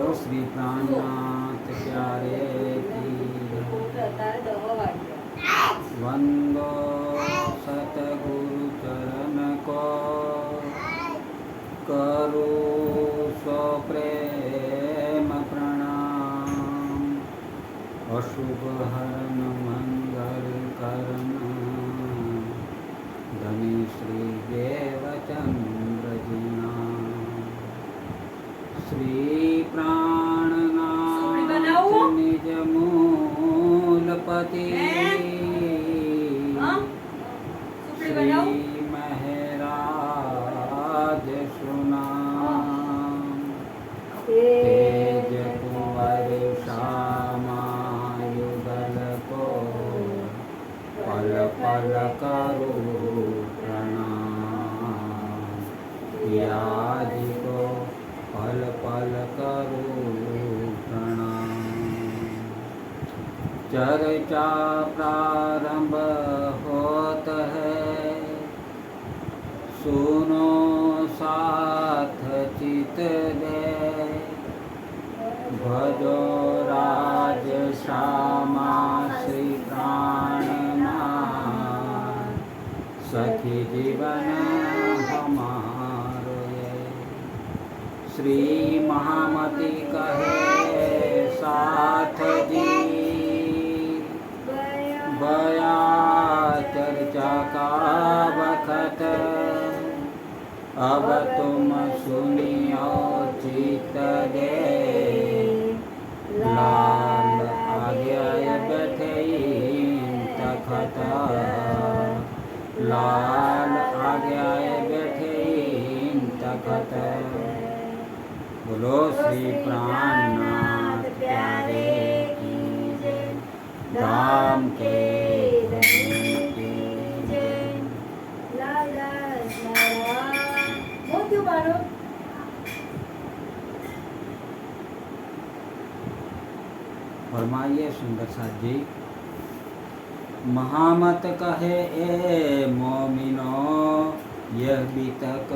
श्री प्राणनाथ प्यारे की वंदो सतगुरु चरण को करो सो प्रेम प्रणाम। अशुभ हरण मंगल करण धनी श्री देवचंद्र जीना श्री प्राणनाथ निज मूलपति श्री महराज सुना तेज कुंवर श्यामायुगल को पल पल करो प्रणाम। पियाजी को पल पल करो प्रणाम। चर्चा प्रारंभ होत है सुनो साथ चित दे भजो राज श्यामा श्री प्राणनाथ सखी जीवन हमारो ये। श्री महामती कहे साथ जी बया चर्चा का बखत अब तुम सुनियो चित दे लाल आज्ञा बैठे तखत लाल आज्ञा बैठे तखत। बोलो श्री प्राणनाथ प्यारे की जय धाम के धनी की जय। फरमाइए सुंदर साथ जी। महामत कहे ए मोमिनो यह बीतक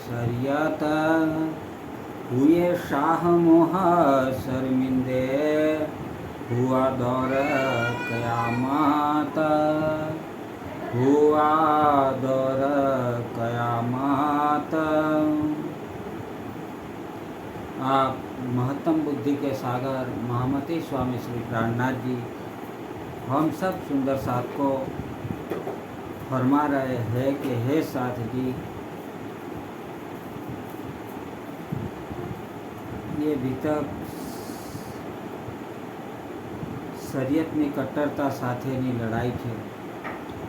शरियत हुए शाह मोह शर्मिंदे हुआ दौर कयामत हुआ दौर कयामत। आप महत्तम बुद्धि के सागर महामती स्वामी श्री प्राणनाथ जी हम सब सुंदर साथ को फरमा रहे हैं कि हे साथ जी, ये ભીતક શરીયતની કટ્ટરતા સાથેની લડાઈ છે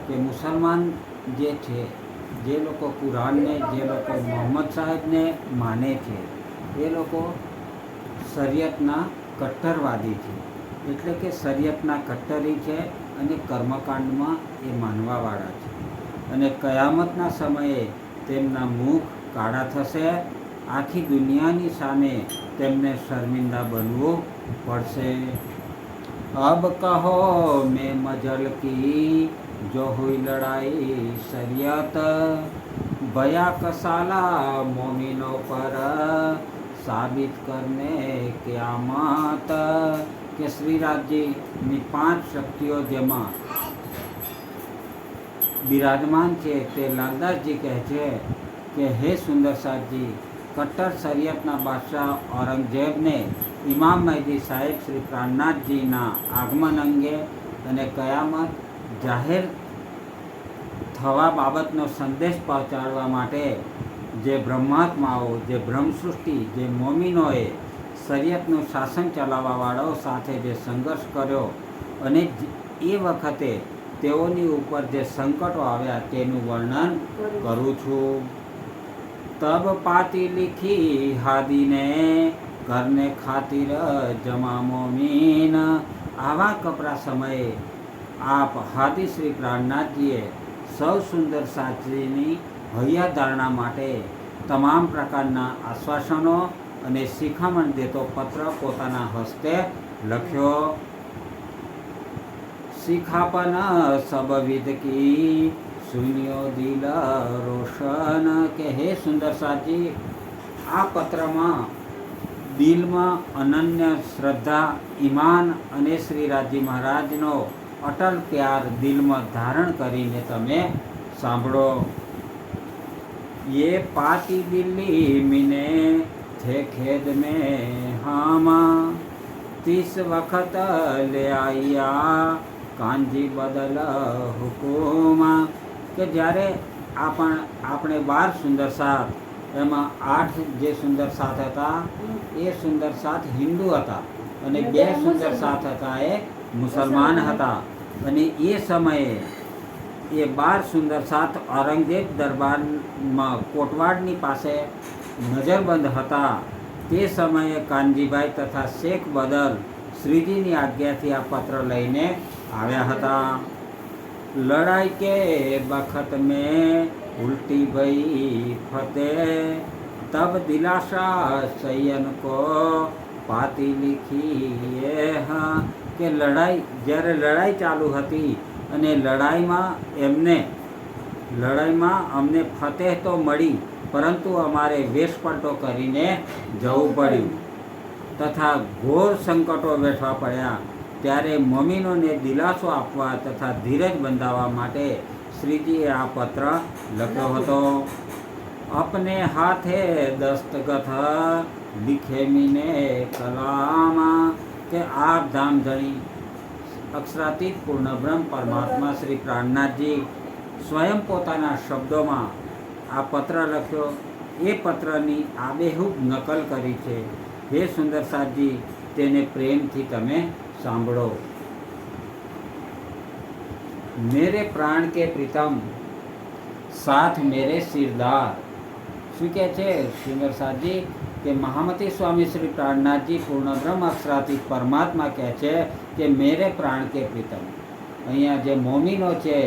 કે મુસલમાન જે છે, જે લોકો કુરાનને, જે લોકો મોહમ્મદ સાહેબને માને છે, એ લોકો શરીયતના કટ્ટરવાદી છે, એટલે કે શરીયતના કટ્ટરી છે અને કર્મકાંડમાં એ માનવાવાળા છે અને કયામતના સમયે તેમના મુખ કાળા થશે, આખી દુનિયાની સામે તેમને શર્મિંદા બનવું પડશે। अब कहो मैं मजल की जो हुई लड़ाई शरीयत बया कसाला मोमिनों पर साबित करने क़यामत के श्रीराज जी ની 5 શક્તિઓ જેમાં બિરાજમાન છે તે લાલદાસજી કહે છે કે હે સુંદર સાથજી, કટ્ટર શરીયતના બાદશાહ ઔરંગઝેબને ઇમામ મહેદી સાહેબ શ્રી પ્રાણનાથજીના આગમન અંગે અને કયામત જાહેર થવા બાબતનો સંદેશ પહોંચાડવા માટે જે બ્રહ્માત્માઓ, જે બ્રહ્મસૃષ્ટિ, જે મોમિનોએ શરીયતનું શાસન ચલાવવાવાળાઓ સાથે જે સંઘર્ષ કર્યો અને એ વખતે તેઓની ઉપર જે સંકટો આવ્યા તેનું વર્ણન કરું છું। तब पाती लिखी हादी ने करने खातिर जमा मोमीन। आवा कपरा समय आप हादी श्री प्राणनाथ जीए सौ सुंदर साथीनी हૈયાધારણા માટે તમામ પ્રકારના આશ્વાસનો અને શિખામણ દેતો પત્ર પોતાના હસ્તે લખ્યો। શિખાપન સબ વિદ की સુન્યો દિલ રોશન કે હે સુંદર સાજી, આ પત્રમાં દિલમાં અનન્ય શ્રદ્ધા, ઈમાન અને શ્રીરાજી મહારાજનો અટલ પ્યાર દિલમાં ધારણ કરીને તમે સાંભળો. ये पाती दिल्ली मिने थे खेद में हामा, 30 वक्त ले आया કાનજી બદલ હુકુમા. કે જ્યારે આપણે 12 સુંદર સાત, એમાં 8 જે સુંદર સાત હતા એ સુંદર સાત હિન્દુ હતા અને 2 સુંદર સાત હતા એ મુસલમાન હતા. અને એ સમયે એ 12 સુંદર સાત ઔરંગઝેબ દરબારમાં કોટવાડની પાસે નજરબંધ હતા. તે સમયે કાનજીભાઈ તથા શેખ બદલ શ્રીજીની આજ્ઞાથી આ પત્ર લઈને આવ્યા હતા. લડાઈ કે બખત મેં ઉલ્ટી ભઈ ફતેહ, તબ દિલાશા સૈયન કો પાતી લીખી હા. કે જ્યારે લડાઈ ચાલુ હતી અને લડાઈમાં અમને ફતેહ તો મળી, પરંતુ અમારે વેશપલટો કરીને જવું પડ્યું તથા ઘોર સંકટો વેઠવા પડ્યા. ત્યારે મોમીનોને દિલાસો આપવા તથા ધીરજ બંધાવવા માટે શ્રીજીએ આ પત્ર લખ્યો હતો. અપને હાથે દસ્તગત લિખે મીને કલામા. કે આપ ધામધણી અક્ષરાતીત પૂર્ણ બ્રહ્મ પરમાત્મા શ્રી પ્રાણનાથજી સ્વયં પોતાના શબ્દોમાં આ પત્ર લખ્યો. એ પત્રની આબેહૂબ નકલ કરી છે. હે સુંદર સાતજી, તેને પ્રેમથી તમે સાંભળો. મેરે પ્રાણ કે પ્રીતમ સાથ મેરે સિરદાર. શું કહે છે સુંદર સાતજી કે મહામતી સ્વામી શ્રી પ્રાણનાથજી પૂર્ણ બ્રહ્મ અક્ષરાતીત પરમાત્મા કહે છે કે મેરે પ્રાણ કે પ્રીતમ. અહીંયા જે મોમીનો છે,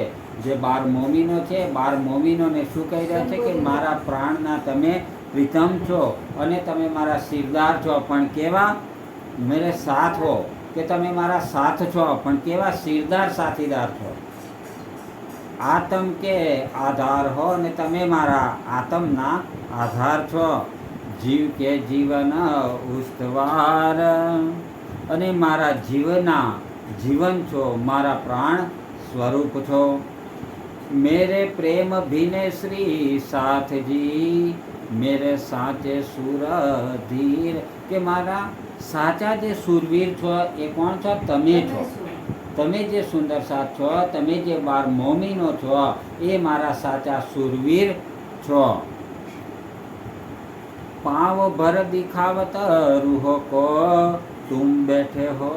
જે 12 મોમીનો છે, 12 મોમીનોને શું કહી રહ્યા છે કે મારા પ્રાણના તમે પ્રીતમ છો અને તમે મારા સિરદાર છો. પણ કેવા? મેરે સાથ હો, કે તમે મારા સાથ છો, પણ કેવા? સિરદાર સાથીદાર છો. આતમ કે આધાર હો, અને તમે મારા આતમના આધાર છો. જીવ કે જીવન ઉસ્તવાર, અને મારા જીવન છો, મારા પ્રાણ સ્વરૂપ છો. મેરે પ્રેમ ભીને શ્રી સાથજી, મેરે સાચે સુરધીર. કે મારા સાચા જે સુરવીર છો એ કોણ છો? તમે છો. તમે જે સુંદર સાથ છો, તમે જે 12 મોમીનો છો, એ મારા સાચા સુરવીર છો. पाँव भर दिखावत रूहो को तुम बैठे हो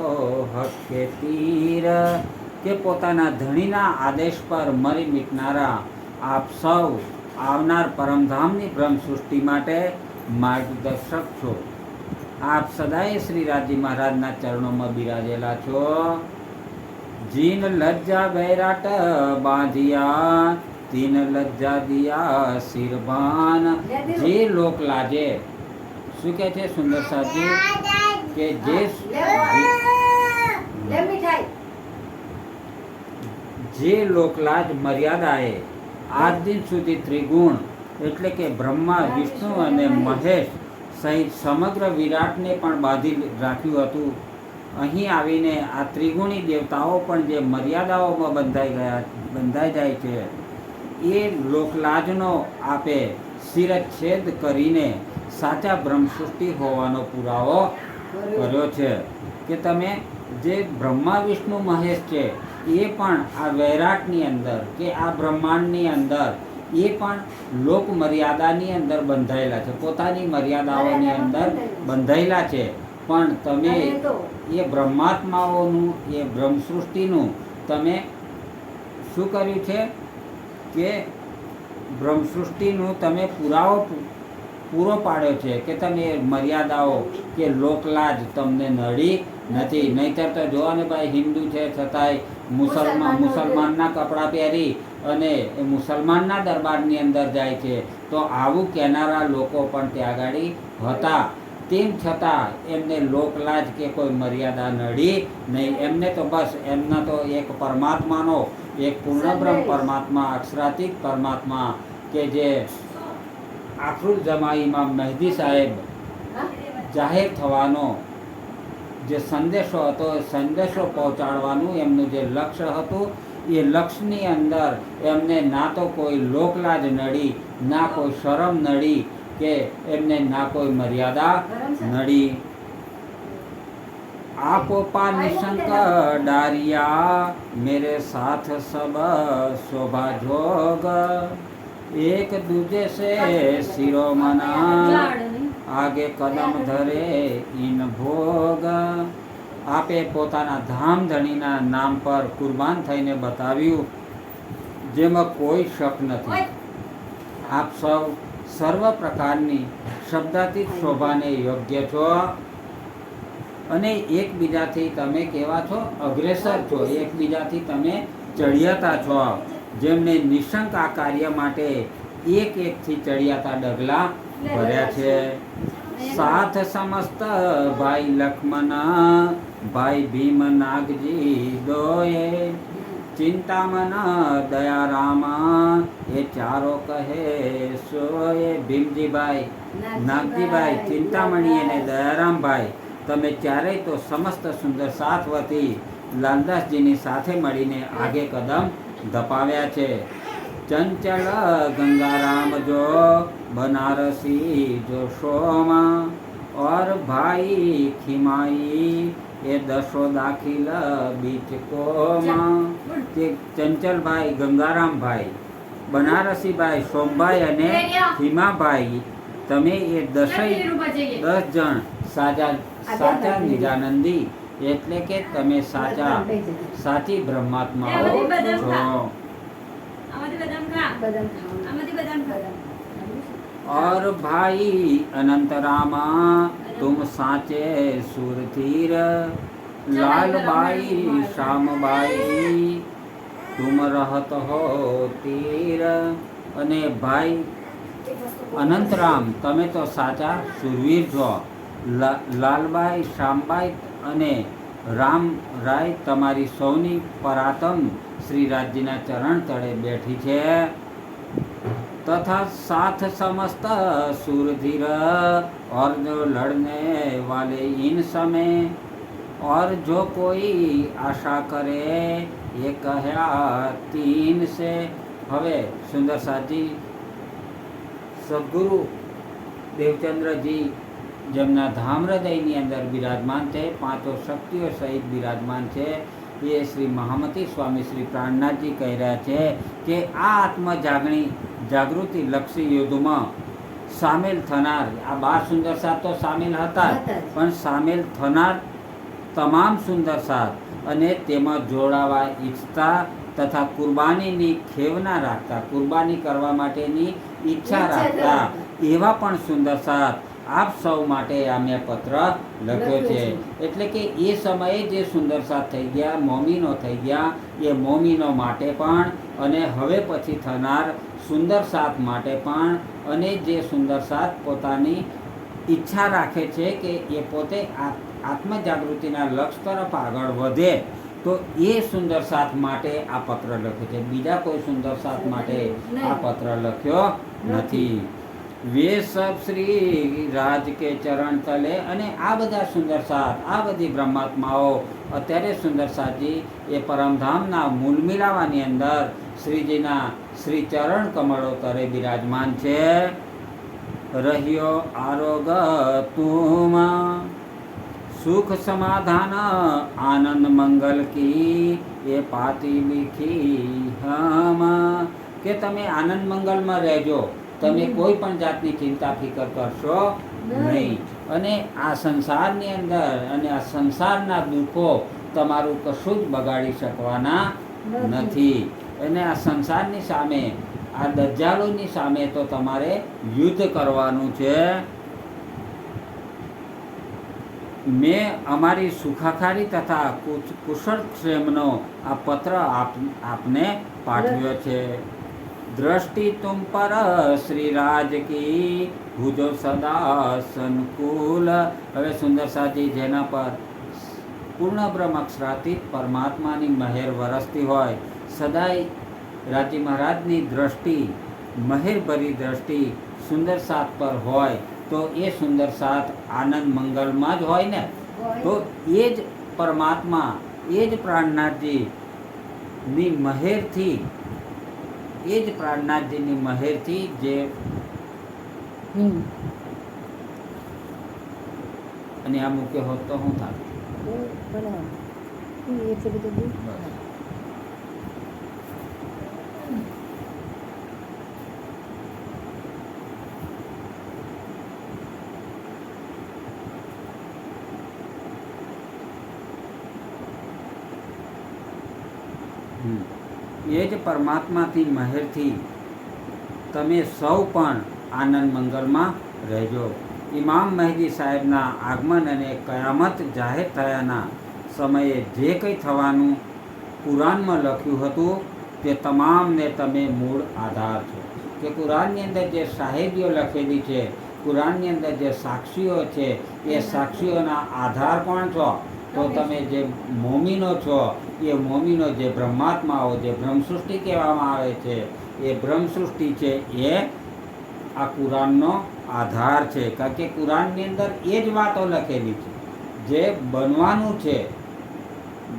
हक के तीर. કે પોતાના ધણીના આદેશ પર મરી મીટનારા આપ સૌ આવનાર પરમધામની બ્રહ્મ સૃષ્ટિ માટે માર્ગદર્શક છો. આપ સદાય શ્રીરાજી મહારાજના ચરણોમાં બિરાજેલા છો. જીન લજ્જા વૈરાટ બાંધિયા, તીન લજ્જા દિયા સિરબાન. જે લોક લાજે, શું કહે છે સુંદર સાજી કે જે લોકલાજ મર્યાદાએ આજ દિન સુધી ત્રિગુણ એટલે કે બ્રહ્મા, વિષ્ણુ અને મહેશ સહિત સમગ્ર વિરાટને પણ બાંધી રાખ્યું હતું. અહીં આવીને આ ત્રિગુણી દેવતાઓ પણ જે મર્યાદાઓમાં બંધાઈ જાય છે, એ લોકલાજનો આપે શિરચ્છેદ કરીને સાચા બ્રહ્મસૃષ્ટિ હોવાનો પુરાવો કર્યો છે. કે તમે જે બ્રહ્મા, વિષ્ણુ, મહેશ છે, એ પણ આ વૈરાટની અંદર કે આ બ્રહ્માંડની અંદર એ પણ લોક મર્યાદાની અંદર બંધાયેલા છે, પોતાની મર્યાદાઓની અંદર બંધાયેલા છે. પણ તમે એ બ્રહ્માત્માઓનું, એ બ્રહ્મસૃષ્ટિનું તમે શું કર્યું છે કે બ્રહ્મસૃષ્ટિનું તમે પૂરો પાડ્યો છે. કે તમે મર્યાદાઓ કે લોકલાજ તમને નડી નથી. નહીંતર તો જોવા ને ભાઈ, હિન્દુ છે છતાંય મુસલમાનના કપડાં પહેરી અને મુસલમાનના દરબારની અંદર જાય છે. તો આવું કહેનારા લોકો પણ ત્યાં આગળ હતા. તેમ છતાં એમને લોકલાજ કે કોઈ મર્યાદા નડી નહીં. એમને તો બસ એમના તો એક પરમાત્માનો, એક પૂર્ણબ્રહ્મ પરમાત્મા, અક્ષરાતીત પરમાત્મા કે જે આખરુલ જમા ઇમામ મહેદી સાહેબ જાહેર થવાનો જે સંદેશો હતો એ સંદેશો પહોંચાડવાનું એમનું જે લક્ષ્ય હતું એ લક્ષ્યની અંદર એમને ના તો કોઈ લોકલાજ નડી, ના કોઈ શરમ નડી, કે એમને ના કોઈ મર્યાદા નડી. આપો પા નિશંક डारिया मेरे साथ सब शोभा जोग, एक दूजे से शिरोमणा आगे कदम धरे इन भोग. આપે પોતાના ધામધણીના નામ પર કુરબાન થઈને બતાવ્યું જેમાં કોઈ શક નથી. આપ સૌ સર્વ પ્રકારની શબ્દાતીત શોભાને યોગ્ય છો અને એકબીજાથી તમે કેવા છો? અગ્રેસર છો. એકબીજાથી તમે ચડિયાતા છો, જેમને નિશંક આ કાર્ય માટે એક એકથી ચડિયાતા ડગલા ભર્યા છે. साथ समस्त भाई लक्ष्मण भाई भीम नागजी दोए, चिंतामन दया रामा ये चारो કહે સોએ. ભીમજીભાઈ, નાગજીભાઈ, ચિંતામણી અને દયારામભાઈ, તમે ચારેય તો સમસ્ત સુંદર સાથ વતી લાલદાસજીની સાથે મળીને આગે કદમ ધપાવ્યા છે. चंचल गंगाराम जो बनारसी जो शोमा, और भाई खिमाई ये दसो दाखिल बीच कोमा. તે ચંચલભાઈ, ગંગારામભાઈ, બનારસીભાઈ, સોમભાઈ અને ખીમાભાઈ, તમે એ 10 જણ સાચા નિજાનંદી એટલે કે તમે સાચી બ્રહ્માત્માઓ છો. और भाई अनंत रामा तुम साचे सुरधीर, लाल बाई श्याम बाई तुम रहत हो तीर. અને ભાઈ અનંતરામ, તમે તો સાચા સુરવીર છો. લાલબાઈ, શ્યામબાઈ અને રામરાય તમારી સૌની પરાતમ શ્રીરાજજીના ચરણ તળે બેઠી છે. तथा साथ समस्त सूरधीर और जो लड़ने वाले इन समय, और जो कोई आशा करे ये कहया तीन से. હવે સુંદર સાજી સદગુરુ દેવચંદ્રજી જેમના ધામ હૃદયની અંદર બિરાજમાન છે, પાંચો શક્તિઓ સહિત બિરાજમાન છે, એ શ્રી મહામતી સ્વામી શ્રી પ્રાણનાથજી કહી રહ્યા છે કે આ આત્મ જાગૃતિ લક્ષી યુદ્ધમાં સામેલ થનાર આ 12 સુંદર સાત તો સામેલ હતા, પણ સામેલ થનાર તમામ સુંદર સાત અને તેમાં જોડાવા ઈચ્છતા તથા કુરબાનીની ખેવના રાખતા, કુરબાની કરવા માટેની ઈચ્છા રાખતા એવા પણ સુંદર સાત આપ સૌ માટે આ મેં પત્ર લખ્યો છે. એટલે કે એ સમયે જે સુંદર સાથ થઈ ગયા, મોમીનો થઈ ગયા, એ મોમીનો માટે પણ અને હવે પછી થનાર સુંદર સાથ માટે પણ, અને જે સુંદર સાથ પોતાની ઈચ્છા રાખે છે કે એ પોતે આત્મજાગૃતિના લક્ષ્ય તરફ આગળ વધે, તો એ સુંદર સાથ માટે આ પત્ર લખ્યો છે. બીજા કોઈ સુંદર સાથ માટે આ પત્ર લખ્યો નથી. वे सब श्री राज के चरण तले. અને આ બધા સુંદર સાથ, આ બધી બ્રહ્માત્માઓ અત્યારે સુંદર સાથજી એ પરમધામના મૂળ મિલાવાની અંદર શ્રીજીના શ્રી ચરણ કમળો તરે બિરાજમાન છે. રહ્યો આરોગ તુમ સુખ સમાધાન આનંદ મંગલ કી એ પાતી લીખી હમ, કે તમે આનંદ મંગલમાં રહેજો, તમે કોઈ પણ જાતની ચિંતા ફિકર કરશો નહીં, અને આ સંસારની અંદર અને આ સંસારના દુઃખો તમારું કશું જ બગાડી શકવાના નથી. અને આ સંસારની સામે, આ દજ્જાલોની સામે તો તમારે યુદ્ધ કરવાનું છે. મેં અમારી સુખાકારી તથા કુશળ ક્ષેમનો આ પત્ર આપને પાઠવ્યો છે. दृष्टि तुम पर श्री राज की भुजो सदा संकुल. હવે સુંદર સાથી જેના પર પૂર્ણ બ્રહ્મ અક્ષરાતીત પરમાત્માની મહેર વરસતી હોય, સદાય રાજી મહારાજની દ્રષ્ટિ, મહેરભરી દ્રષ્ટિ સુંદર સાથ પર હોય, તો એ સુંદર સાથ આનંદ મંગલમાં જ હોય ને. તો એ જ પરમાત્મા, એ જ પ્રાણનાથજીની મહેરથી, એ જ પ્રાણનાથજીની મહેરથી જે અને આ મૂક્યો હોત તો શું થાય? એ જ પરમાત્માથી મહેરથી તમે સૌ પણ આનંદ મંગલમાં રહેજો. ઇમામ મહેદી સાહેબના આગમન અને કયામત જાહેર થયાના સમયે જે કંઈ થવાનું કુરાનમાં લખ્યું હતું તે તમામને તમે મૂળ આધાર છો. કે કુરાનની અંદર જે સાહેબીઓ લખેલી છે, કુરાનની અંદર જે સાક્ષીઓ છે, એ સાક્ષીઓના આધાર કોણ છો? તો તમે જે મોમીનો છો, એ મોમીનો જે બ્રહ્માત્માઓ, જે બ્રહ્મસૃષ્ટિ કહેવામાં આવે છે, એ બ્રહ્મસૃષ્ટિ છે એ આ કુરાનનો આધાર છે. કારણ કે કુરાનની અંદર એ જ વાતો લખેલી છે જે બનવાનું છે.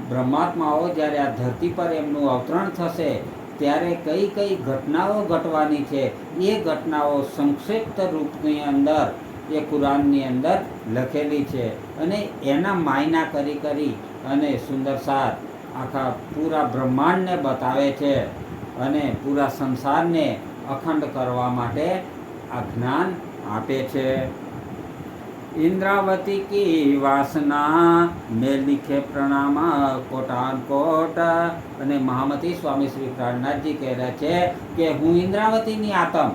બ્રહ્માત્માઓ જ્યારે આ ધરતી પર એમનું અવતરણ થશે ત્યારે કઈ કઈ ઘટનાઓ ઘટવાની છે, એ ઘટનાઓ સંક્ષિપ્ત રૂપની અંદર એ કુરાનની અંદર લખેલી છે. અને એના માયના કરી કરી અને સુંદર સાર આખા પૂરા બ્રહ્માંડને બતાવે છે અને પૂરા સંસારને અખંડ કરવા માટે આ જ્ઞાન આપે છે. इंद्रावती की वासना में लिखे प्रणाम कोटान कोट. અને મહામતી સ્વામી શ્રી પ્રાણનાથજી કહે રહ્યા છે કે હું ઇન્દ્રાવતીની આતમ,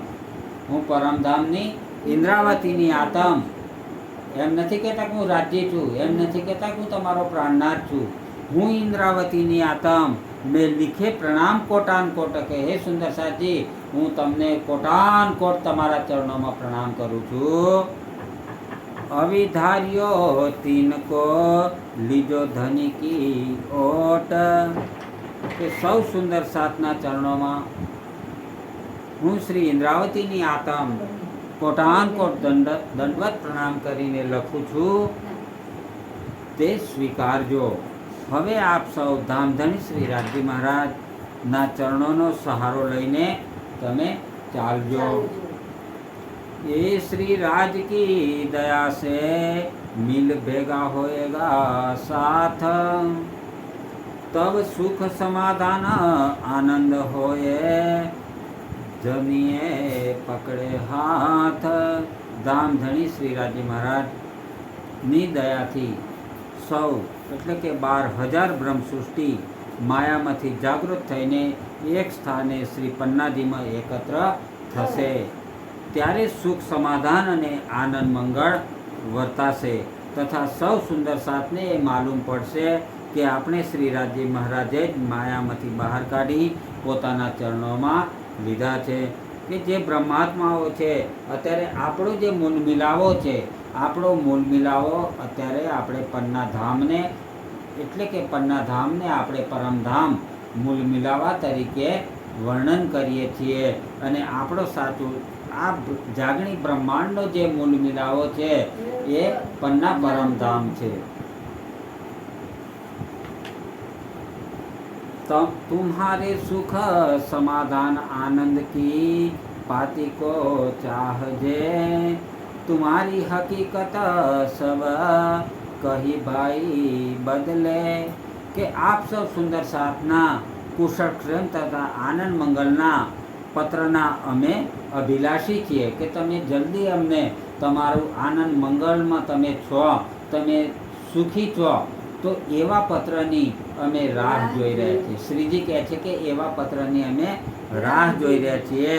હું પરમધામની ઇન્દ્રાવતીની આતમ. એમ નથી કહેતા કે હું રાજ્ય છું, એમ નથી કહેતા કે હું તમારો પ્રાણનાથ છું. હું ઇન્દ્રાવતીની આતમ મેં લીખે પ્રણામ કોટાન કોટ. કે હે સુંદર સાજી, હું તમને કોટાન કોટ તમારા ચરણોમાં પ્રણામ કરું છું. અવિધાર્યો તિનકો લીજો ધની કી ઓટ. કે સૌ સુંદર સાતના ચરણોમાં હું શ્રી ઇન્દ્રાવતીની આતમ કોટાન કોટ દંડવત પ્રણામ કરીને લખું છું, તે સ્વીકારજો. હવે આપ સૌ ધામધણી શ્રી રાજજી મહારાજના ચરણોનો સહારો લઈને તમે ચાલજો. ये श्री राज की दया से मिल भेगा होएगा साथ, तब सुख समाधान आनंद होए जमिए पकड़े हाथ. ધામધણી શ્રી રાજજી મહારાજની દયાથી સૌ એટલે કે 12,000 બ્રહ્મસૃષ્ટિ માયામાંથી જાગૃત થઈને એક સ્થાને શ્રી પન્નાજીમાં એકત્ર થશે. ત્યારે સુખ સમાધાન અને આનંદ મંગળ વર્તાશે તથા સૌ સુંદર સાથને એ માલુમ પડશે કે આપણે શ્રી રાજજી મહારાજે જ માયામાંથી બહાર કાઢી પોતાના ચરણોમાં લીધા છે. કે જે બ્રહ્માત્માઓ છે, અત્યારે આપણો જે મૂળ મિલાવો છે, આપણો મૂળ મિલાવો અત્યારે આપણે પન્ના ધામને એટલે કે પન્ના ધામને આપણે પરમધામ મૂળ મિલાવા તરીકે વર્ણન કરીએ છીએ. અને આપણો સાચું આ જાગણી બ્રહ્માંડનો જે મૂળ મિલાવો છે એ પન્ના પરમધામ છે. तुम्हारे सुख समाधान आनंद की पाती को चाहजे, तुम्हारी हकीकत सब कही भाई बदले. કે આપ સૌ સુંદર સાધના કુશળ ક્ષેમ તથા આનંદ મંગલના પત્રના અમે અભિલાષી છીએ. કે તમે જલ્દી અમને તમારું આનંદ મંગલમાં તમે છો, તમે સુખી છો, તો એવા પત્રની અમે રાહ જોઈ રહ્યા છીએ. શ્રીજી કહે છે કે એવા પત્રની અમે રાહ જોઈ રહ્યા છીએ.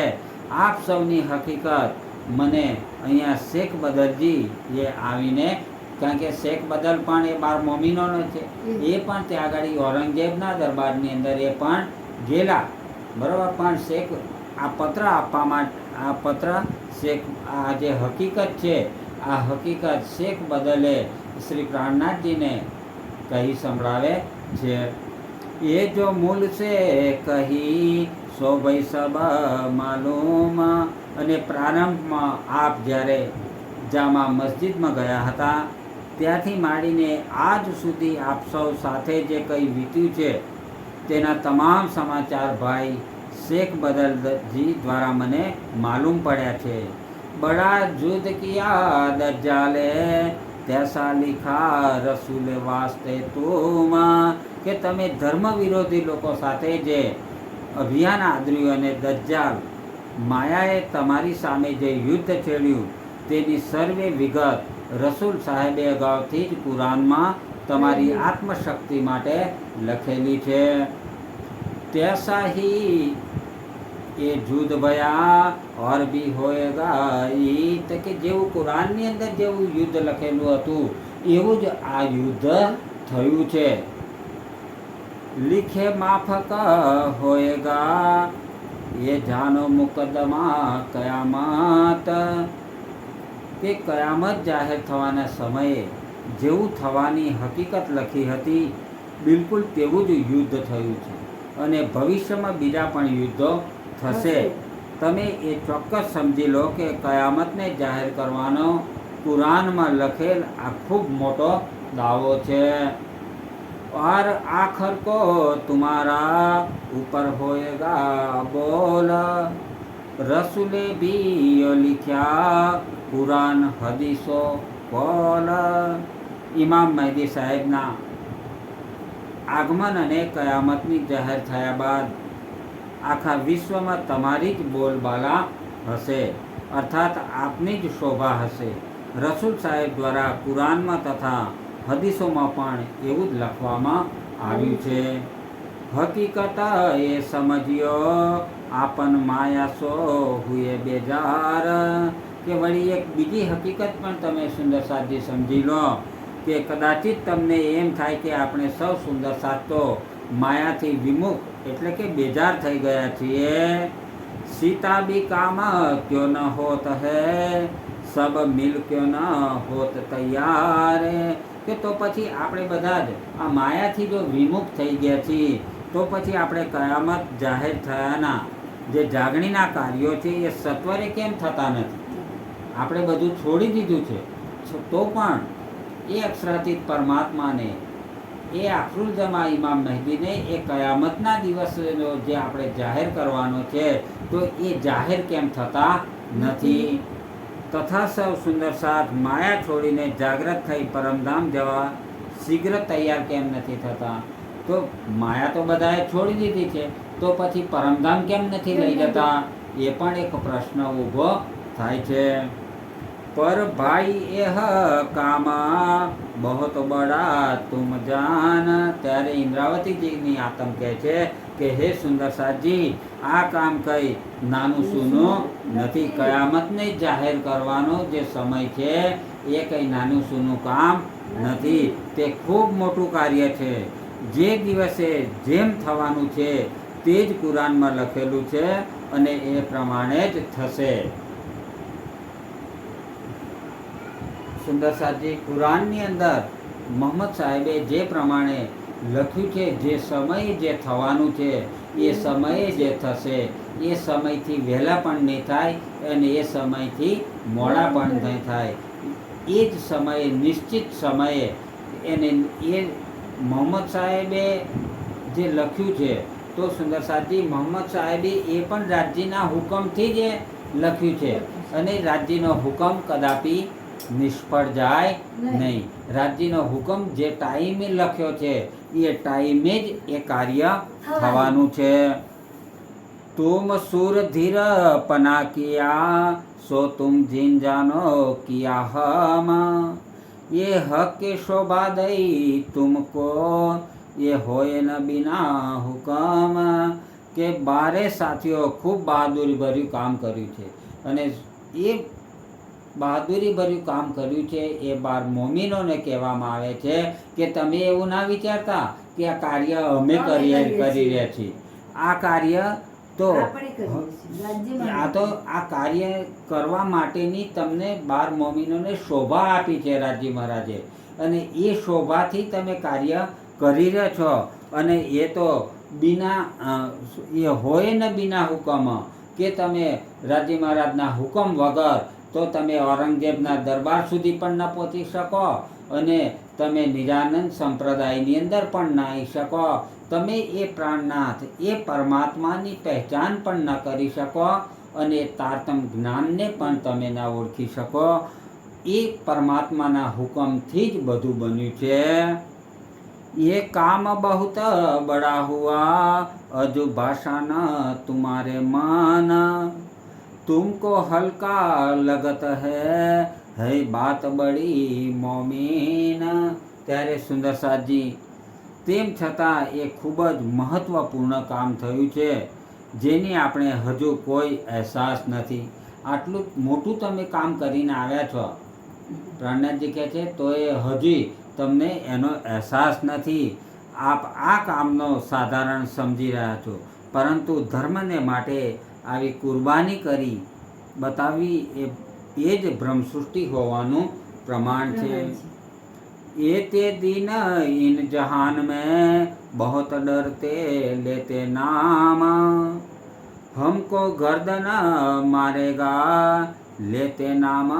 આપ સૌની હકીકત મને અહીંયા શેખ બદરજી એ આવીને, કારણ કે શેખ બદલ પણ એ 12 મોમીનોનો છે, એ પણ ત્યાં આગળ ઔરંગઝેબના દરબારની અંદર એ પણ ગયેલા, બરાબર. પણ શેખ આ પત્ર આપવા માટે, આ પત્ર શેખ, આ જે હકીકત છે, આ હકીકત શેખ બદલે શ્રી પ્રાણનાથજીને કહી સંભળાવે છે. એ જો મૂલ સે કહી સો ભાઈ સબ માલુમ. અને પ્રારંભમાં આપ જ્યારે જામા મસ્જિદમાં ગયા હતા ત્યાંથી માંડીને આજ સુધી આપ સૌ સાથે જે કંઈ વીત્યું છે તેના તમામ સમાચાર ભાઈ શેખ બદલજી દ્વારા મને માલુમ પડ્યા છે. બડા જુદ કિયા દજ્જાલે તૈસા લિખા રસૂલે વાસ્તે તુમ, કે તમે ધર્મ વિરોધી લોકો સાથે જે અભિયાન આદર્યું અને દજ્જાલ માયાએ તમારી સામે જે યુદ્ધ છેડ્યું તેની સર્વે વિગત રસૂલ સાહેબે અગાઉથી જ કુરાનમાં તમારી આત્મશક્તિ માટે લખેલી છે. તૈસા હી એ જુદ ભયા ઓર બી હોએગા, એ કે જેવું કુરાનની અંદર જેવું યુદ્ધ લખેલું હતું એવું જ આ યુદ્ધ થયું છે. लिखे माफक होएगा ये जानो मुकदमा कयामत, કે કયામત જાહેર થવાના સમયે જેવું થવાની હકીકત લખી હતી બિલકુલ તેવું જ યુદ્ધ થયું છે અને ભવિષ્યમાં બીજા પણ યુદ્ધો થશે. તમે એ ચોક્કસ સમજી લો કે કયામતને જાહેર કરવાનો કુરાનમાં લખેલ આ ખૂબ મોટો દાવો છે. और आखिर को तुम्हारा ऊपर होएगा बोल, रसूले भी लिख्या कुरान हदीसो बोल. ઇમામ મહેદી સાહેબના આગમન અને કયામતની જાહેર થયા બાદ આખા વિશ્વમાં તમારી જ બોલબાલા હશે, અર્થાત આપની જ શોભા હશે. રસૂલ સાહેબ દ્વારા કુરાનમાં તથા હદીસોમાં પણ એવું જ લખવામાં આવ્યું છે. હકીકત એ સમજ્યો આપન માયાસો હુએ બેજાર, કે વળી એક બીજી હકીકત પણ તમે સુંદર સાથી સમજી લો કે કદાચિત તમને એમ થાય કે આપણે સૌ સુંદર સાથ તો માયાથી વિમુખ એટલે કે બેજાર થઈ ગયા છીએ. સીતા બી કામ ક્યો ન હોત હૈ સબ મિલ ક્યો ન હોત તૈયાર, કે તો પછી આપણે બધા જ આ માયાથી જો વિમુખ થઈ ગયા છીએ તો પછી આપણે કયામત જાહેર થયાના જે જાગણીના કાર્યો છે એ સત્વરે કેમ થતા નથી? આપણે બધું છોડી દીધું છે તો પણ એ અક્ષરાતીત પરમાત્માને એ આખરુલ જમા ઇમામ મહેદીને એ કયામતના દિવસનો જે આપણે જાહેર કરવાનો છે તો એ જાહેર કેમ થતા નથી? તથા સૌ સુંદર સાથ માયા છોડીને જાગ્રત થઈ પરમધામ જવા શીઘ્ર તૈયાર કેમ નથી થતા? તો માયા તો બધાએ છોડી દીધી છે તો પછી પરમધામ કેમ નથી લઈ જતા? એ પણ એક પ્રશ્ન ઊભો થાય છે. પર ભાઈ એહ કામા બહોત બડા તુમ જાન, ત્યારે ઇન્દ્રાવતીજીની આતમ કહે છે કે હે સુંદર સાજી, આ કામ કઈ નાનું સૂનું નથી. કયામતને જાહેર કરવાનો જે સમય છે એ કઈ નાનું સૂનું કામ નથી, તે ખૂબ મોટું કાર્ય છે. જે દિવસે જેમ થવાનું છે તે જ કુરાનમાં લખેલું છે અને એ પ્રમાણે જ થશે. સુંદર સાજી, કુરાનની અંદર મોહમ્મદ સાહેબે જે પ્રમાણે લખ્યું છે જે સમયે જે થવાનું છે એ સમયે જે થશે, એ સમયથી વહેલા પણ નહીં થાય અને એ સમયથી મોડા પણ નહીં થાય. એ જ સમયે નિશ્ચિત સમયે એને એ મોહમ્મદ સાહેબે જે લખ્યું છે તો સુંદર સાથી, મોહમ્મદ સાહેબે એ પણ રાજ્યના હુકમથી જ લખ્યું છે અને રાજ્યનો હુકમ કદાપી નિષ્ફળ જાય નહીં. રાજ્યનો હુકમ જે ટાઈમે લખ્યો છે એ ટાઈમે જ એ કાર્ય થવાનું છે. તુમ સુર ધીર પના કિયા સો તુમ જીન જાનો કિયા હમ, ये हक के शोभा दई तुमको ये होए न बिना हुकम, કે બારે સાથીઓ ખૂબ બહાદુરી ભર્યું કામ કર્યું છે અને એ બહાદુરી ભર્યું કામ કર્યું છે એ 12 મોમીનોને કહેવામાં આવે છે કે તમે એવું ના વિચારતા કે આ કાર્ય અમે કરી રહ્યા છીએ. આ કાર્ય તો આ કાર્ય કરવા માટેની તમને 12 મોમીનોને શોભા આપી છે રાજ્ય મહારાજે અને એ શોભાથી તમે કાર્ય કરી રહ્યા છો અને એ તો બિના એ હોય ને બિના હુકમ, કે તમે રાજ્ય મહારાજના હુકમ વગર તો તમે ઔરંગઝેબના દરબાર સુધી પણ ન પહોંચી શકો અને તમે નિજાનંદ સંપ્રદાયની અંદર પણ ના આવી શકો. તમે એ પ્રાણનાથ એ પરમાત્માની પહેચાન પણ ન કરી શકો અને તારતમ જ્ઞાનને પણ તમે ના ઓળખી શકો. એ પરમાત્માના હુકમથી જ બધું બન્યું છે. ये काम बहुत बड़ा हुआ अजु भाषा न तुम्हारे मन तुमको हल्का लगत है बात बड़ी मोमीन. ત્યારે સુંદરસાજી તેમ છતાં એ ખૂબ જ મહત્વપૂર્ણ કામ થયું છે જેની આપણે હજુ કોઈ અહેસાસ નથી. આટલું મોટું તમે કામ કરીને આવ્યા છો પ્રાણનાથજી કહે છે તો એ હજી તમને એનો અહેસાસ નથી. આપ આ કામનો સાધારણ સમજી રહ્યા છો પરંતુ ધર્મને માટે આવી કુરબાની કરી બતાવવી એ જ બ્રહ્મસૃષ્ટિ હોવાનું પ્રમાણ છે. એ તે દિન ઇન જહાન મેં બહોત ડરતે લેતે નામ हमको गर्दन मारेगा लेते नाम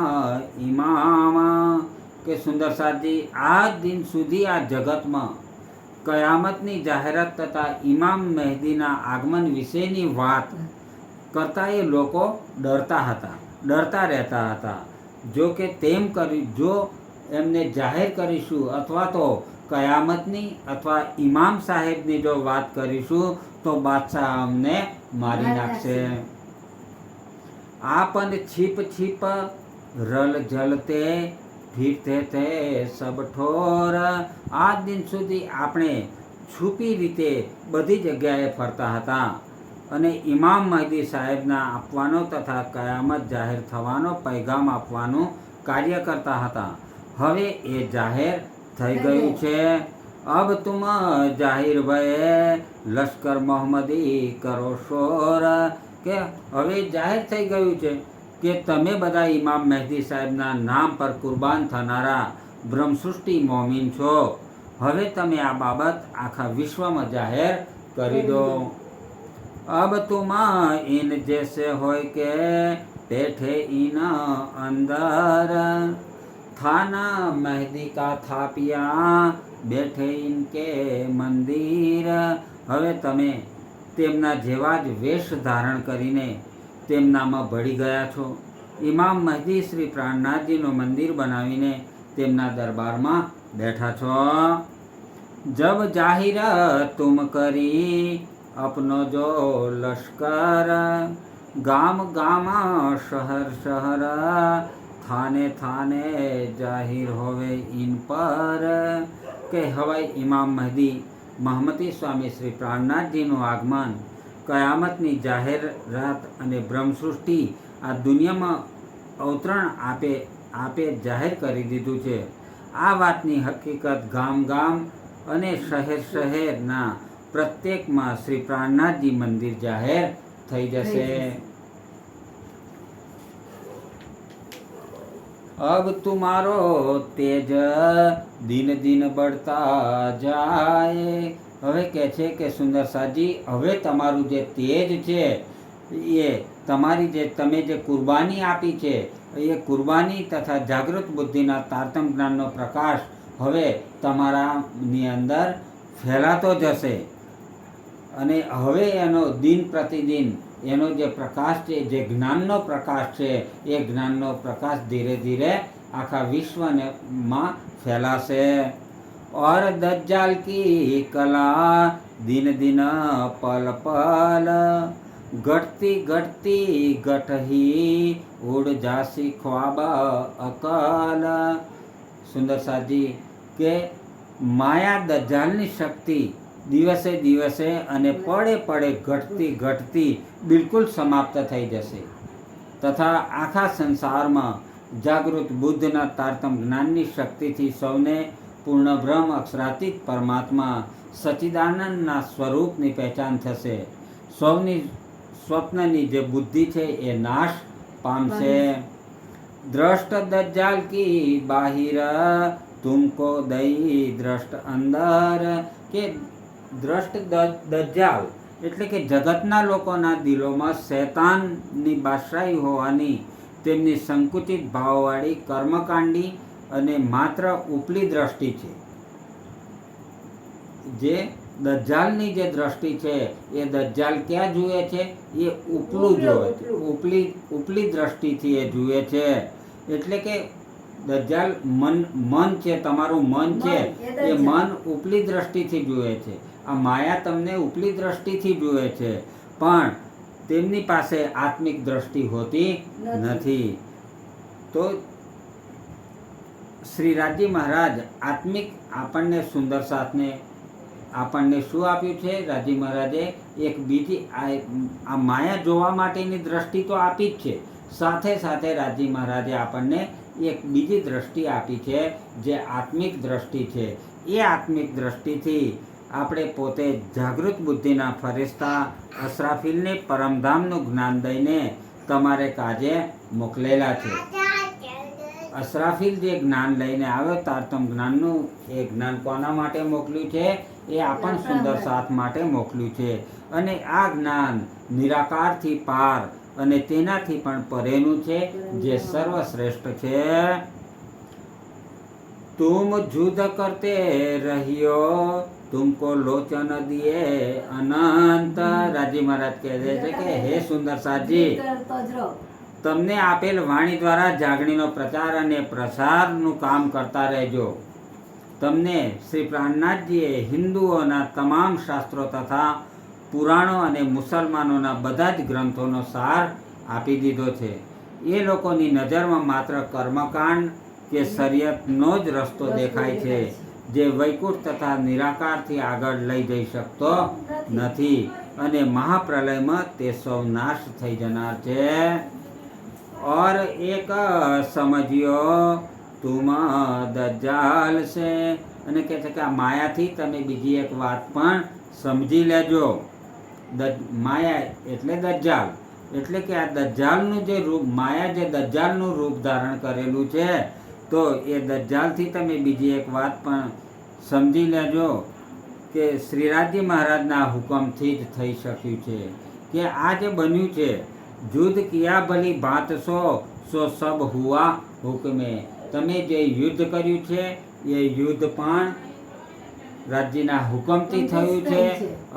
इमाम. કે સુંદરસાજી આ દિન સુધી આ જગતમાં કયામતની જાહેરાત તથા ઇમામ મહેદીના આગમન વિશેની વાત કરતા એ લોકો ડરતા રહેતા હતા. જો કે તેમ કરી જો એમને જાહેર કરીશું અથવા તો કયામતની અથવા ઇમામ સાહેબની જો વાત કરીશું તો બાદશાહ અમને મારી નાખશે. આપન છીપ છીપ રલ જલતે ફીરતે તે સબ ઠોર. આ દિન સુધી આપણે છુપી રીતે બધી જગ્યાએ ફરતા હતા અને ઇમામ મહદી સાહેબના આપવાનો તથા કયામત જાહેર થવાનો પૈગામ આપવાનું કાર્ય કરતા હતા. હવે એ જાહેર થઈ ગયું છે. અબ તુમ જાહિર ભયે લશ્કર મોહમ્મદી કરો શોર. કે હવે જાહેર થઈ ગયું છે કે તમે બધા ઇમામ મહેદી સાહેબના નામ પર કુરબાન થનારા બ્રહ્મસૃષ્ટિ મોમીન છો. હવે તમે આ બાબત આખા વિશ્વમાં જાહેર કરી દો. અબ તુમ ઇન જૈસે હોય કે બેઠે ઇન અંદર થાના મહેદી કા થાપિયા બેઠે ઇનકે મંદિર. હવે તમે તેમના જેવા જ વેશ ધારણ કરીને તેમનામાં ભળી ગયા છો. ઇમામ મહદી શ્રી પ્રાણનાથજીનું મંદિર બનાવીને તેમના દરબારમાં બેઠા છો. જબ જાહિર તુમ કરી અપનો જો લશ્કર ગામ ગામ શહર શહર થાને થાને જાહિર હોવે ઇન પર. કે હવે ઇમામ મહદી મહમતી સ્વામી શ્રી પ્રાણનાથજીનું આગમન કયામતની જાહેરાત અને બ્રહ્મસૃષ્ટિ આ દુનિયામાં અવતરણ આપે જાહેર કરી દીધું છે. આ વાતની હકીકત ગામ ગામ અને શહેર શહેરના પ્રત્યેકમાં શ્રી પ્રાણનાથજી મંદિર જાહેર થઈ જશે. अब तुम्हारो तेज दिन दिन बढ़ता जाए. હવે કહે છે કે સુંદરસાજી હવે તમારું જે તેજ છે એ તમારી જે તમે જે કુરબાની આપી છે એ કુરબાની તથા જાગૃત બુદ્ધિના તારતમ જ્ઞાનનો પ્રકાશ હવે તમારાની અંદર ફેલાતો જશે અને હવે એનો દિન પ્રતિદિન એનો જે પ્રકાશ છે જે જ્ઞાનનો પ્રકાશ છે એ જ્ઞાનનો પ્રકાશ ધીરે ધીરે આખા વિશ્વમાં ફેલાશે. और दज्जाल की कला दिन दिन पल पल घटती घटती घटही उड़ जासी ख्वाब अकल. સુંદરસાજી કે માયા દજ્જાલની શક્તિ દિવસે દિવસે અને પડે પડે ઘટતી બિલકુલ સમાપ્ત થઈ જશે તથા આખા સંસારમાં જાગૃત બુદ્ધના તારતમ જ્ઞાનની શક્તિથી સૌને પૂર્ણ બ્રહ્મ અક્ષરાતીત પરમાત્મા સચ્ચિદાનંદના સ્વરૂપની પહેચાન થશે. સૌની સ્વપ્નની જે બુદ્ધિ છે એ નાશ પામશે. દ્રષ્ટ દજ્જાલ કી બાહિર તુમકો દઈ દ્રષ્ટ અંદર. કે દ્રષ્ટ દજ્જાલ એટલે કે જગતના લોકોના દિલોમાં શૈતાનની બાદશાહી હોવાની તેમની સંકુચિત ભાવવાળી કર્મકાંડી અને માત્ર ઉપલી દ્રષ્ટિ છે. જે દજ્જાલની જે દ્રષ્ટિ છે એ દજ્જાલ ક્યાં જુએ છે? એ ઉપલું જોવે છે, ઉપલી દ્રષ્ટિથી એ જુએ છે. એટલે કે દજ્જાલ મન છે, તમારું મન છે, એ મન ઉપલી દ્રષ્ટિથી જુએ છે. આ માયા તમને ઉપલી દ્રષ્ટિથી જુએ છે, પણ તેમની પાસે આત્મિક દ્રષ્ટિ હોતી નથી. તો શ્રી રાજજી મહારાજ આત્મિક આપણને સુંદર સાથને આપણને શું આપ્યું છે? રાજજી મહારાજે એક બીજી આ માયા જોવા માટેની દ્રષ્ટિ તો આપી જ છે, સાથે સાથે રાજજી મહારાજે આપણને એક બીજી દ્રષ્ટિ આપી છે, જે આત્મિક દ્રષ્ટિ છે. એ આત્મિક દ્રષ્ટિથી આપણે પોતે જાગૃત બુદ્ધિના ફરિશ્તા અસરાફીલને પરમધામનું જ્ઞાન દઈને તમારે કાજે મોકલેલા છે. અસરાફીલ જે જ્ઞાન લઈને આવ્યો તારતમ જ્ઞાનનું, એ જ્ઞાન કોના માટે મોકલ્યું છે? એ આપણ સુંદર સાથ માટે મોકલ્યું છે. અને આ જ્ઞાન નિરાકારથી પાર અને તેનાથી પણ પરેનું છે, જે સર્વશ્રેષ્ઠ છે. તુમ જુદ કરતે રહ્યો તુમકો લોચન દિએ અનંત. રાજજી મહારાજ કહે છે કે હે સુંદર સાજી, તમને આપેલ વાણી દ્વારા જાગણીનો પ્રચાર અને પ્રસારનું કામ કરતા રહેજો. તમને શ્રી પ્રાણનાથજીએ હિન્દુઓના તમામ શાસ્ત્રો તથા પુરાણો અને મુસલમાનોના બધા જ ગ્રંથોનો સાર આપી દીધો છે. એ લોકોની નજરમાં માત્ર કર્મકાંડ કે શરીયતનો જ રસ્તો દેખાય છે, જે વૈકુંઠ તથા નિરાકારથી આગળ લઈ જઈ શકતો નથી, અને મહાપ્રલયમાં તે સૌ નાશ થઈ જનાર છે. और एक સમજ્યો તુમ દજ્જાલ છે. અને કહે છે કે આ માયાથી તમે બીજી એક વાત પણ સમજી લેજો. માયા એટલે દજ્જાલ, એટલે કે આ દજ્જાલનું જે રૂપ, માયા જે દજ્જાલનું રૂપ ધારણ કરેલું છે, તો એ દજ્જાલથી તમે બીજી એક વાત પણ સમજી લેજો કે શ્રીરાજજી મહારાજના હુકમથી જ થઈ શક્યું છે. કે આ જે બન્યું છે, યુદ્ધ કિયા ભલી બાત સો સબ હુઆ હુકમે. તમે જે યુદ્ધ કર્યું છે એ યુદ્ધ પણ રાજ્યના હુકમથી થયું છે,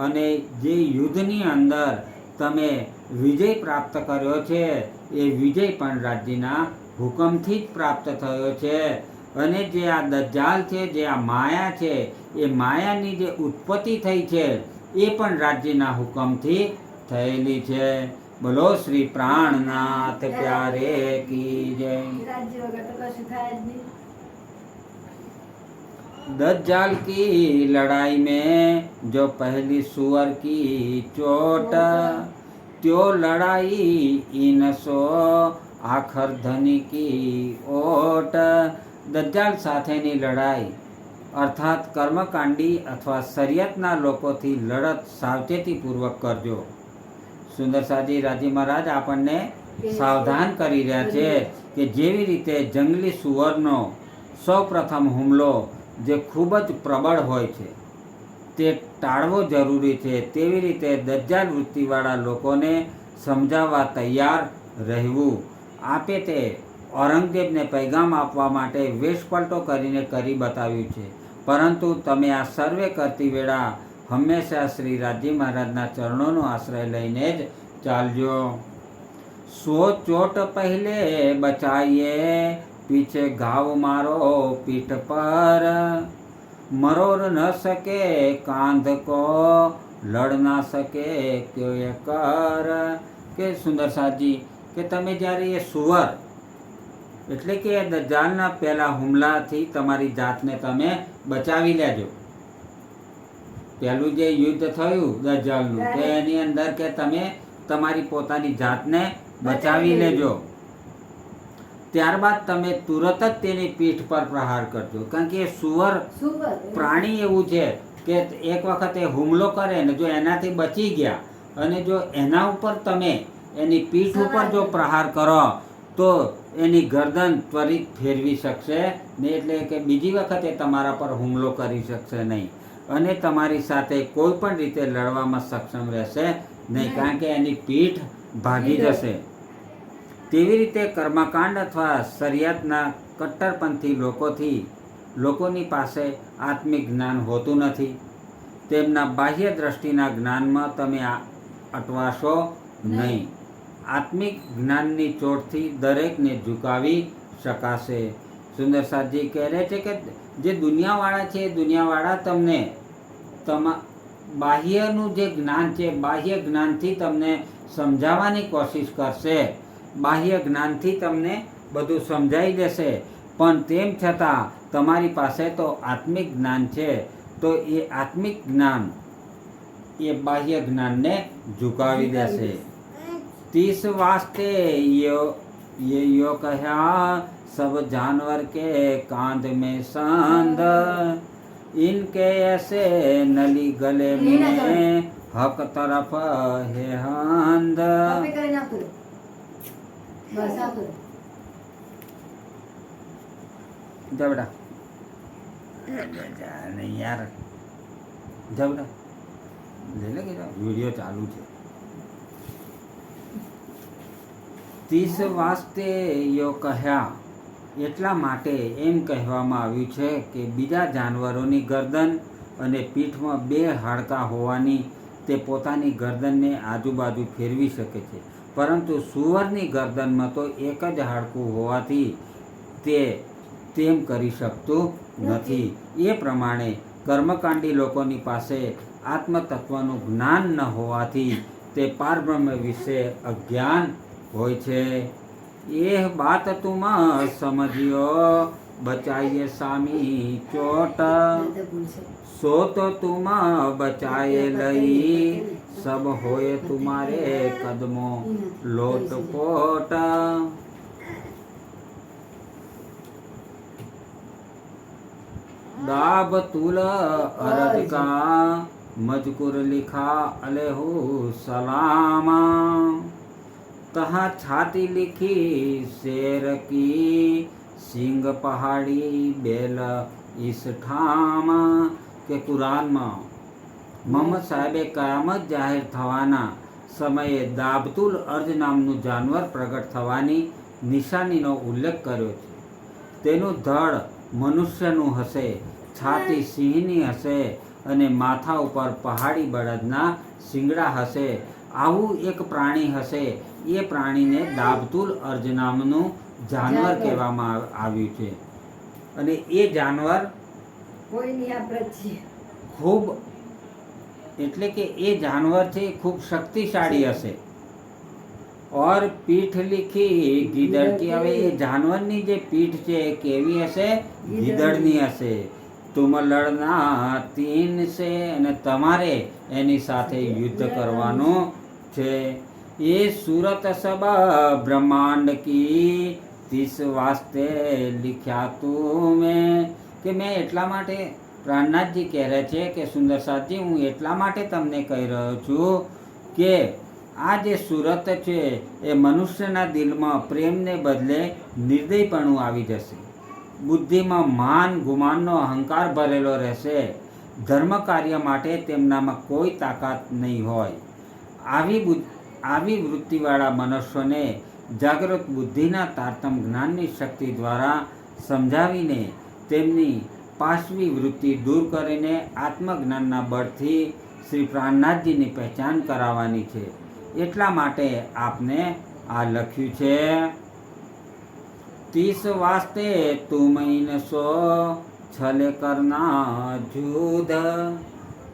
અને જે યુદ્ધની અંદર તમે વિજય પ્રાપ્ત કર્યો છે એ વિજય પણ રાજ્યના હુકમથી જ પ્રાપ્ત થયો છે. અને જે આ દજ્જાલ છે, જે આ માયા છે, એ માયાની જે ઉત્પત્તિ થઈ છે એ પણ રાજ્યના હુકમથી થયેલી છે. બોલો શ્રી પ્રાણનાથ પ્યારે કી જય. दज्जाल की लड़ाई में जो पहली सुअर की चोट, त्यो लड़ाई इनसो आखर धनी की ओट. દજ્જાલ સાથેની લડાઈ અર્થાત કર્મકાંડી અથવા શરિયતના લોકોથી લડત સાવચેતીપૂર્વક કરજો. સુંદર સાજી રાજી મહારાજ આપણને સાવધાન કરી રહ્યા છે કે જેવી રીતે જંગલી સુવરનો સૌ પ્રથમ હુમલો જે ખૂબ જ પ્રબળ હોય છે તે ટાળવો જરૂરી છે, તેવી રીતે દજ્જાલ વૃત્તિવાળા લોકોને સમજાવવા તૈયાર રહેવું. આપે તે ઔરંગઝેબને પૈગામ આપવા માટે વેશપલટો કરીને કરી બતાવ્યું છે, પરંતુ તમે આ સર્વે કરતી વેળા હંમેશા શ્રી રાજજી મહારાજના ચરણોનો આશ્રય લઈને જ ચાલજો. સો ચોટ પહેલે બચાઈએ पीछे घाव मारो पीठ पर, मरोड़ न सके कांध को लड़ ना सके क्यों ये कर. કે સુંદર સાજી કે તમે જ્યારે એ સુવર એટલે કે દજ્જાલના પહેલા હુમલાથી તમારી જાતને તમે બચાવી લેજો. પહેલું જે યુદ્ધ થયું દજ્જાલનું, તો એની અંદર કે તમે તમારી પોતાની જાતને બચાવી લેજો. ત્યારબાદ તમે તુરત જ તેની પીઠ પર પ્રહાર કરજો, કારણ કે સુવર પ્રાણી એવું છે કે એક વખત એ હુમલો કરે ને જો એનાથી બચી ગયા અને જો એના ઉપર તમે એની પીઠ ઉપર જો પ્રહાર કરો તો એની ગરદન ત્વરિત ફેરવી શકશે ને, એટલે કે બીજી વખતે તમારા પર હુમલો કરી શકશે નહીં અને તમારી સાથે કોઈ પણ રીતે લડવામાં સક્ષમ રહેશે નહીં, કારણ કે એની પીઠ ભાગી જશે. તેવી રીતે કર્મકાંડ અથવા શરિયતના કટ્ટરપંથી લોકોની પાસે આત્મિક જ્ઞાન હોતું નથી. તેમના બાહ્ય દ્રષ્ટિના જ્ઞાનમાં તમે અટવાશો નહીં. આત્મિક જ્ઞાનની ચોટથી દરેકને ઝુકાવી શકાશે. સુંદરસાદજી કહે છે કે જે દુનિયાવાળા છે, દુનિયાવાળા તમને બાહ્યનું જે જ્ઞાન છે, બાહ્ય જ્ઞાનથી તમને સમજાવવાની કોશિશ કરશે, બાહ્ય જ્ઞાનથી તમને બધું સમજાવી દેશે, પણ તેમ છતાં તમારી પાસે તો આત્મિક જ્ઞાન છે, તો એ આત્મિક જ્ઞાન એ બાહ્ય જ્ઞાનને ઝુકાવી દેશે. 30 वास्ते ये यो कहा सब जानवर के कांध में संद, इनके ऐसे नली गले में हक तरफ है हंद. जा बेटा, नहीं यार, जा बेटा, ले लेंगे, वीडियो चालू है. 30 વાસ્તે યો કહ્યા એટલા માટે એમ કહેવામાં આવ્યું છે કે બીજા જાનવરોની ગરદન અને પીઠમાં 2 હાડકાં હોવાની તે પોતાની ગરદનને આજુબાજુ ફેરવી શકે છે, પરંતુ સુવરની ગરદનમાં તો એક જ હાડકું હોવાથી તે તેમ કરી શકતું નથી. એ પ્રમાણે કર્મકાંડી લોકોની પાસે આત્મતત્વનું જ્ઞાન ન હોવાથી તે પારબ્રહ્મ વિશે અજ્ઞાન હોય છે. એ બાત તુમ સમજ્યો બચાઈએ સામી ચોટ, સો તો તુમ બચાએ લઈ સબ હોય તુમારે કદમો લોટપોટ. दाब तुल अरज का मजकुर लिखा अलहु सलामा, तहाँ छाती लिखी शेर की सिंग पहाड़ी बेल इस ठामा. કે કુરાનમાં મોહમ્મદ સાહેબે કયામત જાહેર થવાના સમયે દાબતુલ અર્જ નામનું જાનવર પ્રગટ થવાની નિશાનીનો ઉલ્લેખ કર્યો છે. તેનું ધડ મનુષ્યનું હશે, છાતી સિંહની હશે અને માથા ઉપર પહાડી બળદના શિંગડા હશે. આવું એક પ્રાણી હશે. એ પ્રાણીને દાબતુલ અર્જ નામનું જાનવર કહેવામાં આવ્યું છે. અને એ જાનવર ખૂબ એટલે કે એ જાનવર છે ખૂબ શક્તિશાળી હશે. और पीठ लिखी गीदड़ की. હવે એ જાનવરની જે પીઠ છે એ કેવી હશે? ગીદડની હશે. તુમ લડના તીન સે, અને તમારે એની સાથે યુદ્ધ કરવાનું છે. એ સુરત સબ બ્રહ્માંડ કી 30 વાસ્તે लिख्या તુમે. કે મેં એટલા માટે, પ્રાણનાથજી કહે છે કે સુંદરસાદજી હું એટલા માટે તમને કહી રહ્યો છું કે આ જે સુરત છે એ મનુષ્યના દિલમાં પ્રેમને બદલે નિર્દયપણું આવી જશે. બુદ્ધિમાં માન ગુમાનનો અહંકાર ભરેલો રહેશે. ધર્મ કાર્ય માટે તેમનામાં કોઈ તાકાત નહીં હોય. આવી વૃત્તિવાળા મનુષ્યોને જાગૃત બુદ્ધિના તારતમ જ્ઞાનની શક્તિ દ્વારા સમજાવીને તેમની પાશવી વૃત્તિ દૂર કરીને આત્મજ્ઞાનના બળથી શ્રી પ્રાણનાથજીની પહેચાન કરાવવાની છે. એટલા માટે આપને આ લખ્યું છે. 30 વાસ્તે તુમ ઇનસો છલે કરના જૂદ,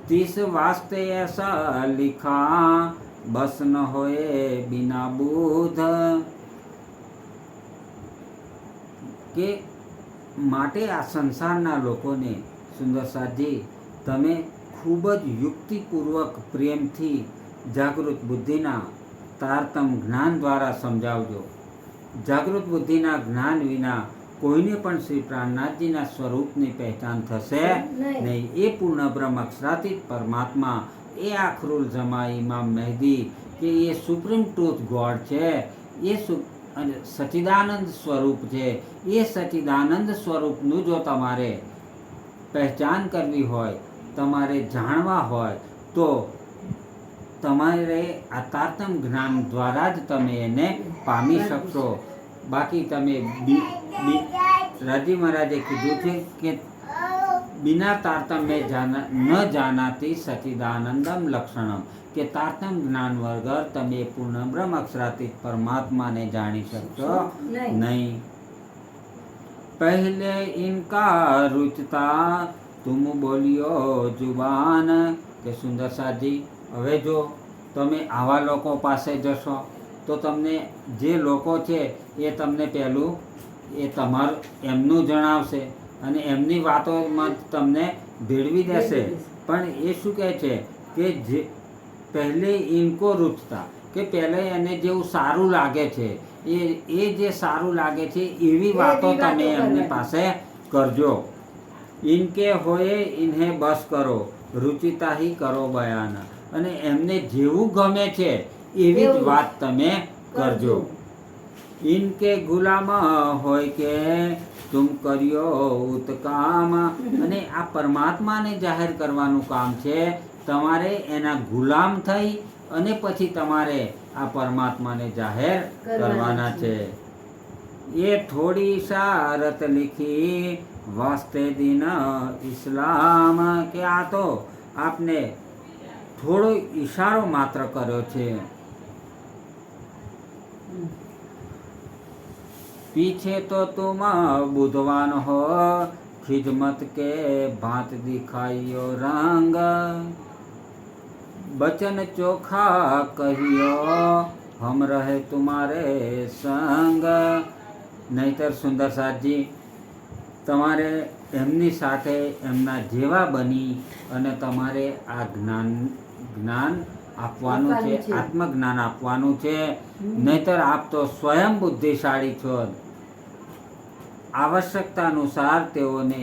30 વાસ્તે એસા લિખા બસ ન હોએ બિના બુધ. કે માટે આ સંસારના લોકોને સુંદરસાદજી તમે ખૂબ જ યુક્તિપૂર્વક પ્રેમથી જાગૃત બુદ્ધિના તારતમ જ્ઞાન દ્વારા સમજાવજો. જાગૃત બુદ્ધિના જ્ઞાન વિના કોઈને પણ શ્રી પ્રાણનાથજીના સ્વરૂપની પહેચાન થશે નહીં. એ પૂર્ણ બ્રહ્મ અક્ષરાતીત પરમાત્મા, એ આખરુલ જમા ઇમામ મહેદી, કે એ સુપ્રીમ ટ્રુથ ગોડ છે, એ સચ્ચિદાનંદ સ્વરૂપ છે. એ સચ્ચિદાનંદ સ્વરૂપનું જો તમારે પહેચાન કરવી હોય, તમારે જાણવા હોય, તો તમારે આ તારતમ જ્ઞાન દ્વારા જ તમે એને પામી શકશો. બાકી તમે રાજી મહારાજે કીધું છે કે બિના તારતમ્ય ન જાનાતી સચિદાનંદમ લક્ષણમ, કે તારતમ જ્ઞાન વગર તમે પૂર્ણ બ્રહ્મ અક્ષરાતીત પરમાત્માને જાણી શકશો નહીં. પહેલે ઇનકા રૂચતા તુમ બોલ્યો જુબાન, કે સુંદર સાજી હવે જો તમે આવા લોકો પાસે જશો તો તમને જે લોકો છે એ તમને પહેલું એ તમારું એમનું જણાવશે અને એમની વાતોમાં તમને ભેળવી દેશે. પણ એ શું કહે છે કે જે પહેલે ઇનકો રૂચતા, કે પહેલે એને જેવું સારું લાગે છે એ જે સારું લાગે છે એવી વાતો તમે એમની પાસે કરજો. ઇનકે હોય ઇન્હે બસ કરો, રૂચિતા હી કરો બયાન, અને એમને જેવું ગમે છે એવી જ વાત તમે કરજો. ઇનકે ગુલામ હોય કે તુમ કર્યો ઉતકામ, અને આ પરમાત્માને જાહેર કરવાનું કામ છે. તમારે એના ગુલામ થઈ અને પછી તમારે આ પરમાત્માને જાહેર કરવાના છે. એ થોડી શારત લીખી વાસ્તે દિન ઇસ્લામ, કે આ તો આપને થોડો ઈશારો માત્ર કર્યો છે. पीछे तो तुम बुधवान हो, खिदमत के भांत दिखाइयो रंग, बचन चोखा कहियो हम रहे तुम्हारे संग. નહીતર સુંદર સાજી તમારે એમની સાથે એમના જેવા બની અને તમારે આ જ્ઞાન આપવાનું છે, આત્મજ્ઞાન આપવાનું છે. નહીતર આપ તો સ્વયં બુદ્ધિશાળી છો. આવશ્યકતા અનુસાર તેઓને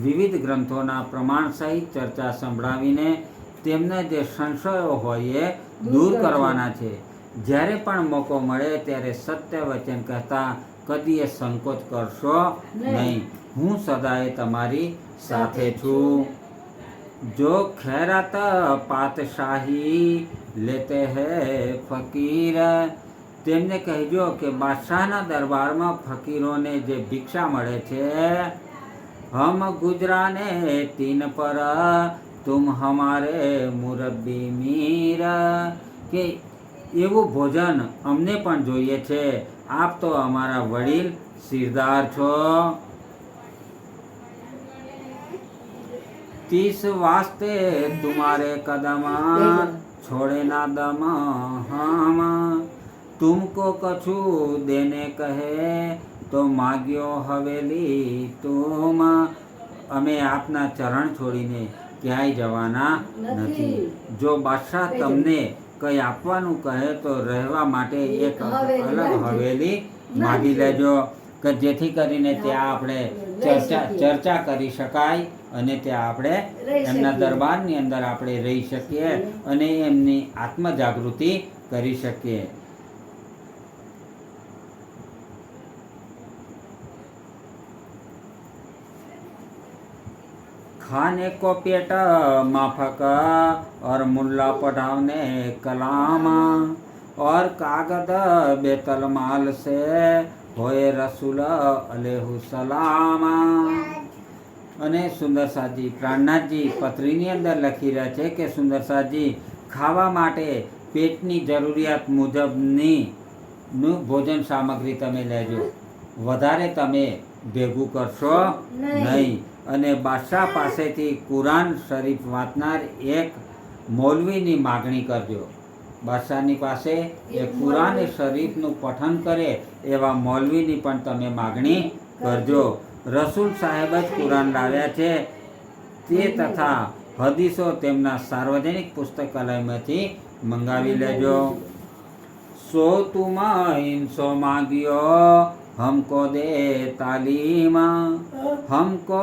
વિવિધ ગ્રંથોના પ્રમાણ સહિત ચર્ચા સંભળાવીને તેમને જે સંશયો હોય એ દૂર કરવાના છે. જ્યારે પણ મોકો મળે ત્યારે સત્ય વચન કહેતા કદી એ સંકોચ કરશો નહીં. હું સદાય તમારી સાથે છું. જો ખૈરાત પાતશાહી લેતે હે ફકીર, તેમને કહેજો કે બાદશાહના દરબારમાં ફકીરોને જે ભિક્ષા મળે છે, હમ ગુજરાને તીન પર તુમ હમારે મુરબ્બી મીર, કે એવું ભોજન અમને પણ જોઈએ છે. આપ તો અમારા વડીલ સિરદાર છો. 30 वास्ते तुम्हारे कदम छोड़े ना दम हम, तुमको कछु देने कहे तो माग्यो हवेली तुम. અમે આપના ચરણ છોડીને ક્યાંય જવાના નથી. જો બાદશાહ તમને કંઈ આપવાનું કહે તો રહેવા માટે એક અલગ હવેલી માગી લેજો, કે જેથી કરીને ત્યાં આપણે ચર્ચા કરી શકાય અને ત્યાં આપણે એમના દરબારની અંદર આપણે રહી શકીએ અને એમની આત્મજાગૃતિ કરી શકીએ. खाने को पेट माफक और मुल्ला पढ़ावने कलाम, और कागद बेतल माल से होए रसूल अलैहु सलाम. અને સુંદરસાજી પ્રાણનાથજી પત્રીની અંદર લખી રહ્યા છે કે સુંદરસાજી ખાવા માટે પેટની જરૂરિયાત મુજબનું ભોજન સામગ્રી તમે લેજો, વધારે તમે ભેગું કરશો નહીં. અને બાદશાહ પાસેથી કુરાન શરીફ વાંચનાર એક મૌલવીની માગણી કરજો. બાદશાહની પાસે એ કુરાન શરીફનું પઠન કરે એવા મૌલવીની પણ તમે માગણી કરજો. રસૂલ સાહેબ જ કુરાન લાવ્યા છે તે તથા હદીસો તેમના સાર્વજનિક પુસ્તકાલયમાંથી મંગાવી લેજો. સો તુમ ઇનસો માગ્યો हमको दे तालीम, हमको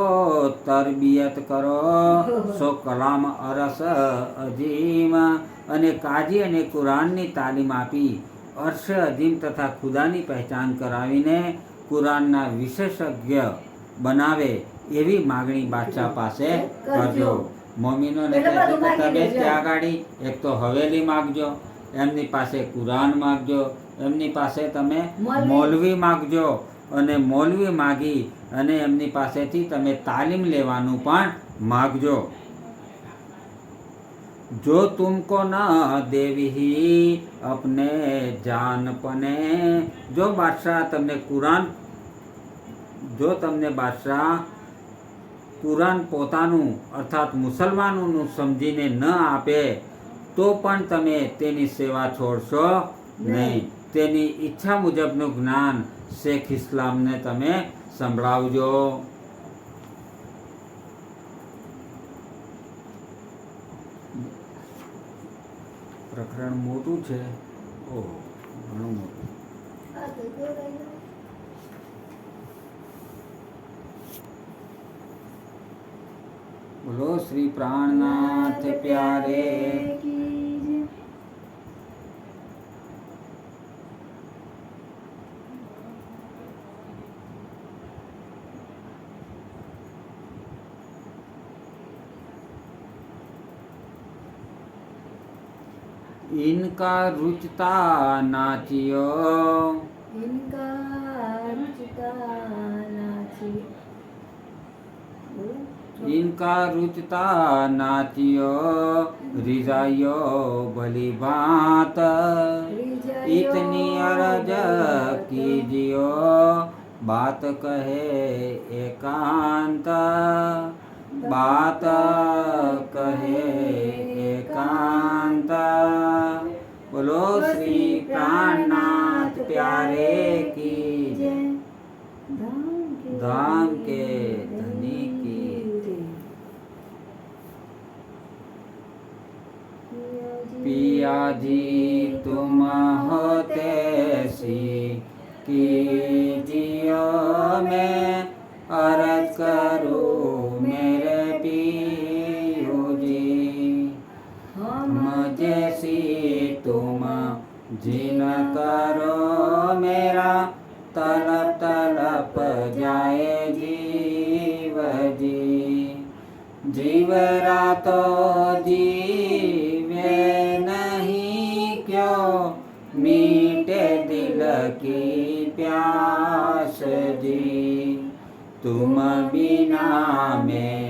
तरबियत કરો સો કલામ અરસ અજીમ. અને કાજી અને કુરાનની તાલીમ આપી અર્શ અજીમ તથા ખુદાની પહેચાન કરાવીને કુરાનના વિશેષજ્ઞ બનાવે એવી માગણી બાદશાહ પાસે કરજો. મમ્મીનોને એટલે કહે છે બધું કે માગી તમે લેજો. ત્યાં ગાડી એક તો હવેલી માગજો, એમની પાસે કુરાન માગજો, એમની પાસે તમે મૌલવી. મૌલવી માગજો, અને મૌલવી માગી અને એમની પાસેથી તમે તાલીમ લેવાનું પણ માગજો. जो तुमको न देवी अपने जानपने, जो बादशाह તમને કુરાન, જો તમને બાદશાહ કુરાન પોતાનું અર્થાત મુસલમાનોનું સમજીને ન આપે તો પણ તમે તેની સેવા છોડશો નહીં. તેની ઈચ્છા મુજબનું જ્ઞાન શેખ ઇસ્લામને તમે સંભળાવજો. પ્રકરણ મોટું છે. ઓહ, ઘણું મોટું. આ તો જોડાઈ બોલો શ્રી પ્રાણનાથ પ્યારે. કી જય. इनका रुचता नाचियो, ઇનકા રૂચતા નાચી. બોલો. इनका रुचता नाचियो, रिजाइयो भली बात, इतनी अरज कीजियो, बात कहे एकांत, बात कहे एकांत. बोलो श्री प्राणनाथ प्यारे की जय. धाम के धनी की जय. पिया जी तुम होते सी कीजियो, मैं अर्ज करूँ मेरे पियो जी. हम जैसी तुम जिन करो, मेरा तड़प तड़प जाए जीव जी. जीव रातो जीवे नहीं क्यों, मीठे दिल की प्यास जी. तुम बिना मैं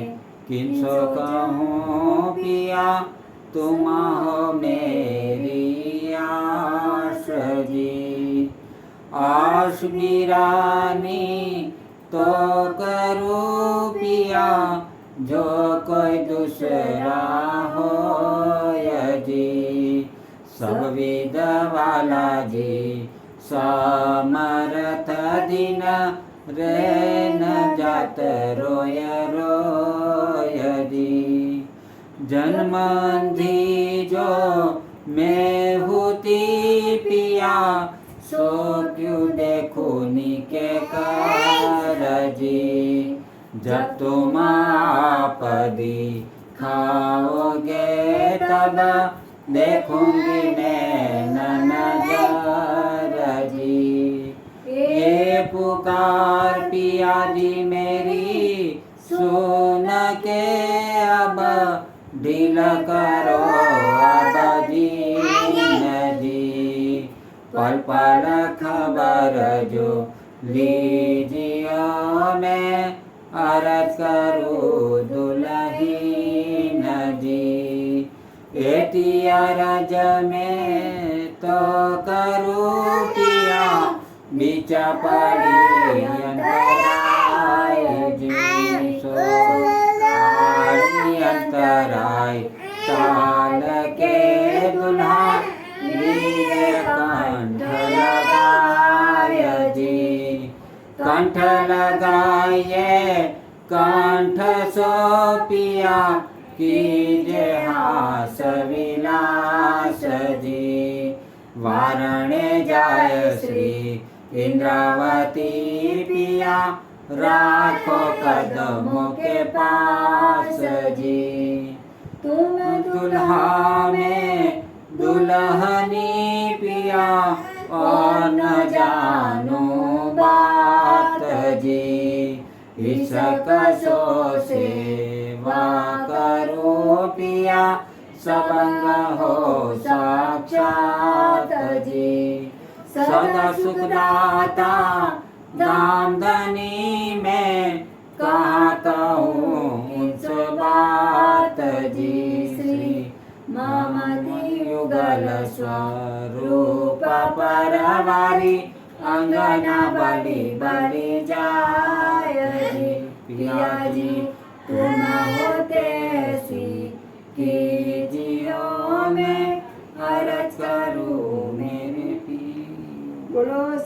किनसो कहूँ पिया, तुम हो मेरी आस जी. आस बिरानी तो करूँ पिया, जो कोई दूसरा हो जी. सब विद वाला जी समर्थ दिन, रे न जात रोय रोय जी. जन्मंधी जो मैं होती पिया, सो क्यों देखो निके कर जी. जब तुम आपदी खाओगे तब देखूंगी नैन नजर जी. ये पुकार पिया जी मेरी सुन के अब ढील करो अब जी. पल पल खबर जो लीजियो, मैं अर्ज करूँ दुल्हीन जी. एती अरज में तो करूँ पिया, बीचा पड़ी अंतराय जी. सो आड़ी अंतराय ताल के दुल्हा, लीजे कंठ लगाय जी. कंठ लगाइए कंठ सो पिया, कीजे हास विलास जी. वारणे जाय श्री इंद्रावती पिया, राखो कदमों के पास जी. तुम दुल्हा में दुल्हनी पिया, और न जानो बात जी. इस सकसो सेवा करो पिया सबंग हो साक्षात जी सदा सुखदाता धाम धनी में कहाँ कहूँ इस बात जी श्री ममति युगल स्वरूप परवारी अंगना बलि बलि जाय जी पिया जी तुम होते सी कीजियो में अरज करूँ मेरे पी बोलो